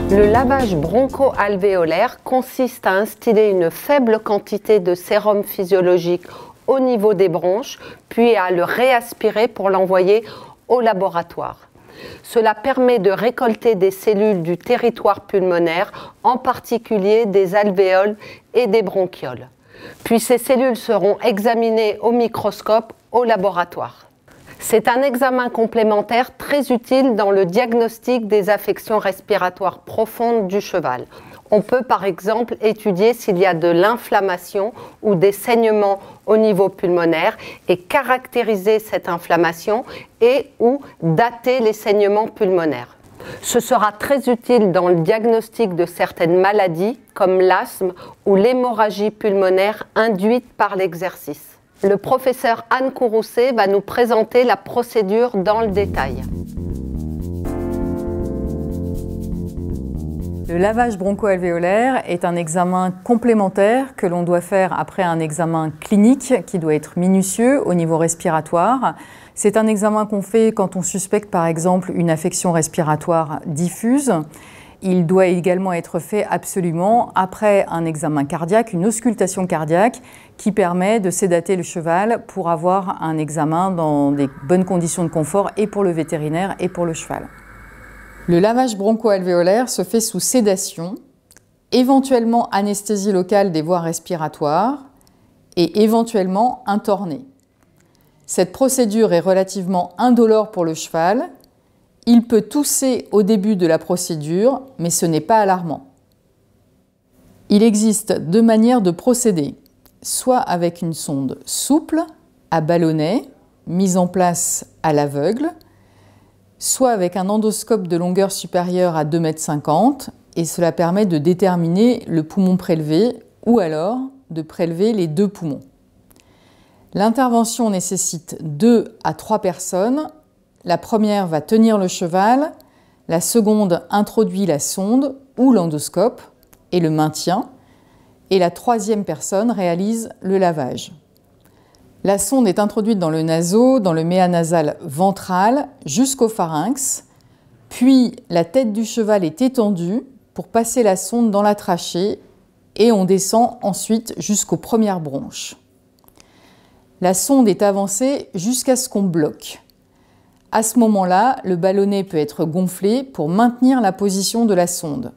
Le lavage broncho-alvéolaire consiste à instiller une faible quantité de sérum physiologique au niveau des bronches, puis à le réaspirer pour l'envoyer au laboratoire. Cela permet de récolter des cellules du territoire pulmonaire, en particulier des alvéoles et des bronchioles. Puis ces cellules seront examinées au microscope au laboratoire. C'est un examen complémentaire très utile dans le diagnostic des affections respiratoires profondes du cheval. On peut par exemple étudier s'il y a de l'inflammation ou des saignements au niveau pulmonaire et caractériser cette inflammation et ou dater les saignements pulmonaires. Ce sera très utile dans le diagnostic de certaines maladies comme l'asthme ou l'hémorragie pulmonaire induite par l'exercice. Le professeur Anne Courroucé va nous présenter la procédure dans le détail. Le lavage broncho-alvéolaire est un examen complémentaire que l'on doit faire après un examen clinique qui doit être minutieux au niveau respiratoire. C'est un examen qu'on fait quand on suspecte par exemple une affection respiratoire diffuse. Il doit également être fait absolument après un examen cardiaque, une auscultation cardiaque qui permet de sédater le cheval pour avoir un examen dans des bonnes conditions de confort et pour le vétérinaire et pour le cheval. Le lavage broncho-alvéolaire se fait sous sédation, éventuellement anesthésie locale des voies respiratoires et éventuellement intornée. Cette procédure est relativement indolore pour le cheval. Il peut tousser au début de la procédure, mais ce n'est pas alarmant. Il existe deux manières de procéder, soit avec une sonde souple, à ballonnet, mise en place à l'aveugle, soit avec un endoscope de longueur supérieure à 2,50 m, et cela permet de déterminer le poumon prélevé ou alors de prélever les deux poumons. L'intervention nécessite 2 à 3 personnes. La première va tenir le cheval, la seconde introduit la sonde ou l'endoscope et le maintient, et la troisième personne réalise le lavage. La sonde est introduite dans le naseau, dans le méa nasal ventral jusqu'au pharynx, puis la tête du cheval est étendue pour passer la sonde dans la trachée et on descend ensuite jusqu'aux premières bronches. La sonde est avancée jusqu'à ce qu'on bloque. À ce moment-là, le ballonnet peut être gonflé pour maintenir la position de la sonde.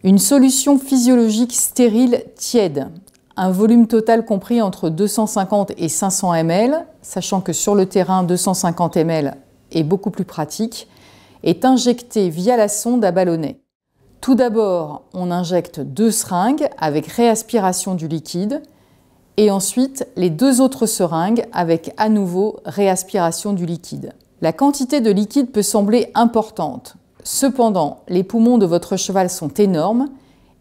Une solution physiologique stérile tiède, un volume total compris entre 250 et 500 ml, sachant que sur le terrain 250 ml est beaucoup plus pratique, est injectée via la sonde à ballonnet. Tout d'abord, on injecte 2 seringues avec réaspiration du liquide, et ensuite les 2 autres seringues avec à nouveau réaspiration du liquide. La quantité de liquide peut sembler importante. Cependant, les poumons de votre cheval sont énormes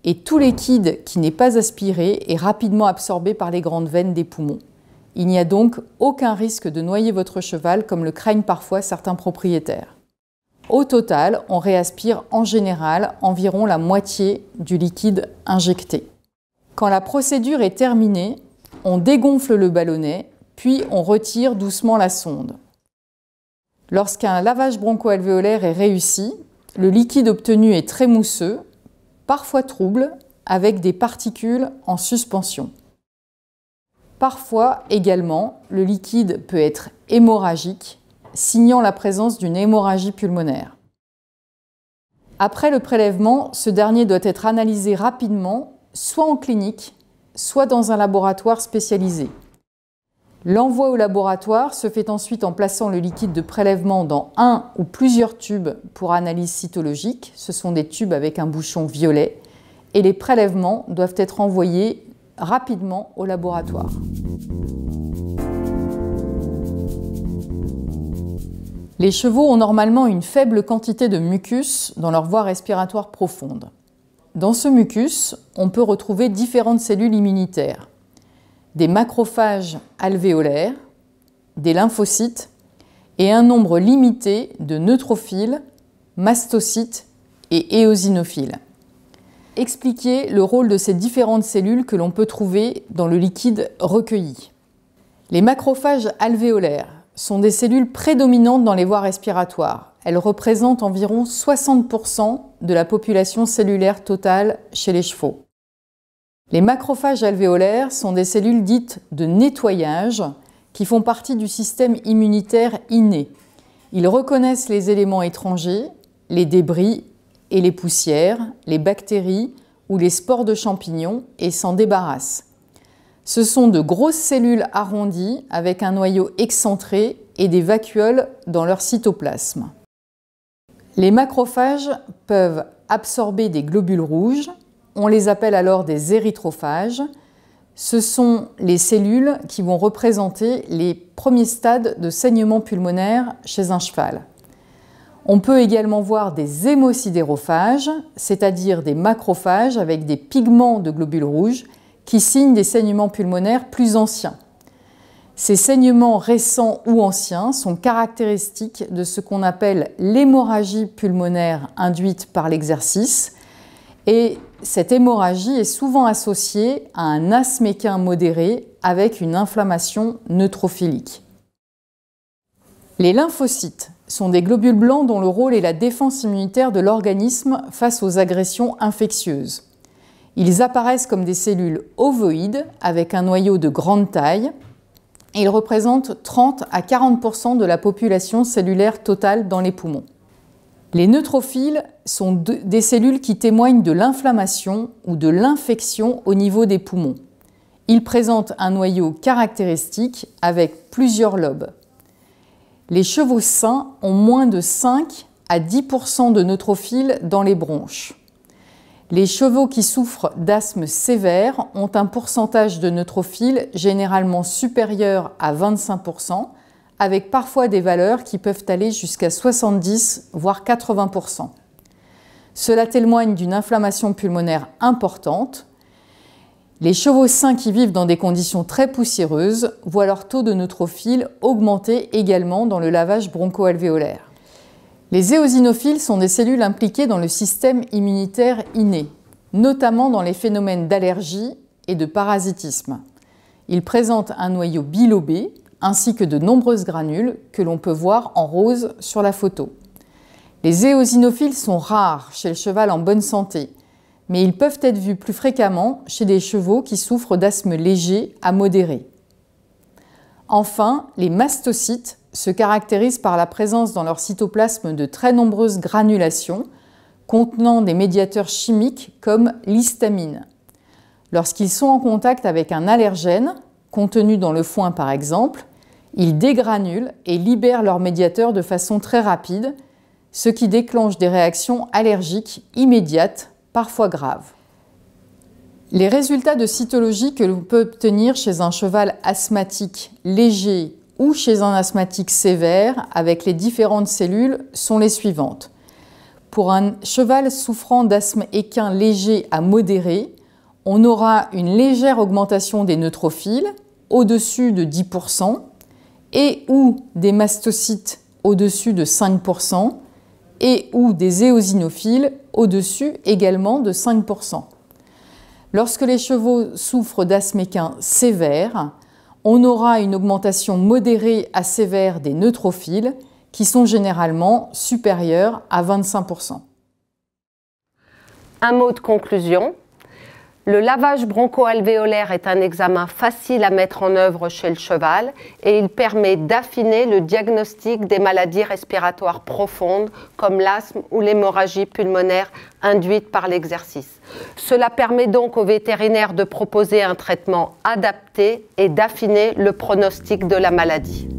et tout liquide qui n'est pas aspiré est rapidement absorbé par les grandes veines des poumons. Il n'y a donc aucun risque de noyer votre cheval comme le craignent parfois certains propriétaires. Au total, on réaspire en général environ la moitié du liquide injecté. Quand la procédure est terminée, on dégonfle le ballonnet, puis on retire doucement la sonde. Lorsqu'un lavage broncho-alvéolaire est réussi, le liquide obtenu est très mousseux, parfois trouble, avec des particules en suspension. Parfois également, le liquide peut être hémorragique, signant la présence d'une hémorragie pulmonaire. Après le prélèvement, ce dernier doit être analysé rapidement, soit en clinique, soit dans un laboratoire spécialisé. L'envoi au laboratoire se fait ensuite en plaçant le liquide de prélèvement dans un ou plusieurs tubes pour analyse cytologique. Ce sont des tubes avec un bouchon violet et les prélèvements doivent être envoyés rapidement au laboratoire. Les chevaux ont normalement une faible quantité de mucus dans leur voie respiratoire profonde. Dans ce mucus, on peut retrouver différentes cellules immunitaires, des macrophages alvéolaires, des lymphocytes et un nombre limité de neutrophiles, mastocytes et éosinophiles. Expliquez le rôle de ces différentes cellules que l'on peut trouver dans le liquide recueilli. Les macrophages alvéolaires sont des cellules prédominantes dans les voies respiratoires. Elles représentent environ 60% de la population cellulaire totale chez les chevaux. Les macrophages alvéolaires sont des cellules dites de nettoyage qui font partie du système immunitaire inné. Ils reconnaissent les éléments étrangers, les débris et les poussières, les bactéries ou les spores de champignons et s'en débarrassent. Ce sont de grosses cellules arrondies avec un noyau excentré et des vacuoles dans leur cytoplasme. Les macrophages peuvent absorber des globules rouges, on les appelle alors des érythrophages. Ce sont les cellules qui vont représenter les premiers stades de saignement pulmonaire chez un cheval. On peut également voir des hémosidérophages, c'est-à-dire des macrophages avec des pigments de globules rouges qui signent des saignements pulmonaires plus anciens. Ces saignements récents ou anciens sont caractéristiques de ce qu'on appelle l'hémorragie pulmonaire induite par l'exercice, et cette hémorragie est souvent associée à un asthme équin modéré avec une inflammation neutrophilique. Les lymphocytes sont des globules blancs dont le rôle est la défense immunitaire de l'organisme face aux agressions infectieuses. Ils apparaissent comme des cellules ovoïdes avec un noyau de grande taille. Ils représentent 30 à 40% de la population cellulaire totale dans les poumons. Les neutrophiles sont des cellules qui témoignent de l'inflammation ou de l'infection au niveau des poumons. Ils présentent un noyau caractéristique avec plusieurs lobes. Les chevaux sains ont moins de 5 à 10% de neutrophiles dans les bronches. Les chevaux qui souffrent d'asthme sévère ont un pourcentage de neutrophiles généralement supérieur à 25%, avec parfois des valeurs qui peuvent aller jusqu'à 70 voire 80%. Cela témoigne d'une inflammation pulmonaire importante. Les chevaux sains qui vivent dans des conditions très poussiéreuses voient leur taux de neutrophiles augmenter également dans le lavage broncho-alvéolaire. Les éosinophiles sont des cellules impliquées dans le système immunitaire inné, notamment dans les phénomènes d'allergie et de parasitisme. Ils présentent un noyau bilobé ainsi que de nombreuses granules que l'on peut voir en rose sur la photo. Les éosinophiles sont rares chez le cheval en bonne santé, mais ils peuvent être vus plus fréquemment chez des chevaux qui souffrent d'asthme léger à modéré. Enfin, les mastocytes se caractérisent par la présence dans leur cytoplasme de très nombreuses granulations contenant des médiateurs chimiques comme l'histamine. Lorsqu'ils sont en contact avec un allergène, contenu dans le foin par exemple, ils dégranulent et libèrent leurs médiateurs de façon très rapide, ce qui déclenche des réactions allergiques immédiates, parfois graves. Les résultats de cytologie que l'on peut obtenir chez un cheval asthmatique léger ou chez un asthmatique sévère avec les différentes cellules sont les suivantes. Pour un cheval souffrant d'asthme équin léger à modéré, on aura une légère augmentation des neutrophiles au-dessus de 10% et ou des mastocytes au-dessus de 5% et ou des éosinophiles au-dessus également de 5%. Lorsque les chevaux souffrent d'asthme équin sévère, on aura une augmentation modérée à sévère des neutrophiles qui sont généralement supérieurs à 25%. Un mot de conclusion. Le lavage broncho-alvéolaire est un examen facile à mettre en œuvre chez le cheval et il permet d'affiner le diagnostic des maladies respiratoires profondes comme l'asthme ou l'hémorragie pulmonaire induite par l'exercice. Cela permet donc aux vétérinaires de proposer un traitement adapté et d'affiner le pronostic de la maladie.